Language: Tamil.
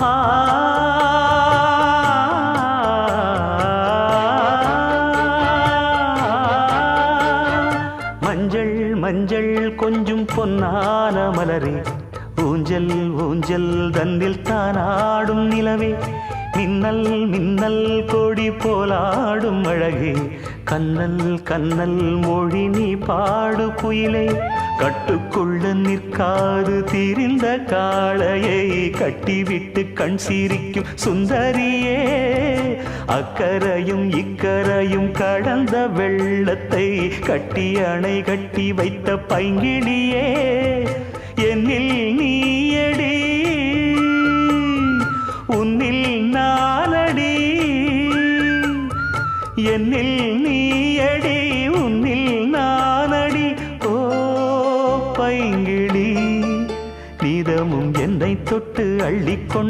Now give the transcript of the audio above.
ஆ மஞ்சள் மஞ்சள் கொஞ்சம் பொன்னான மலரே, ஊஞ்சல் ஊஞ்சல் தந்தில் தானாடும் நிலவே, மின்னல் மின்னல் கொடி போலாடும் அழகே, கண்ணல் கண்ணல் மொழி நீ பாடு குயிலே, கட்டுக்குள்ள நிற்காது தீரிந்த காளையை கட்டிவிட்டு கண் சிரிக்கும் சுந்தரியே, அக்கரையும் இக்கரையும் கடந்த வெள்ளத்தை கட்டி அணை கட்டி வைத்த பைங்கிளியே, என்னில் நீயடி உன்னில் நானடி, என்னில் நீயடி உன்னில் நானடி, ஓ பைங்கிளி நீதமும் என்னை தொட்டு அள்ளிக்கொண்டு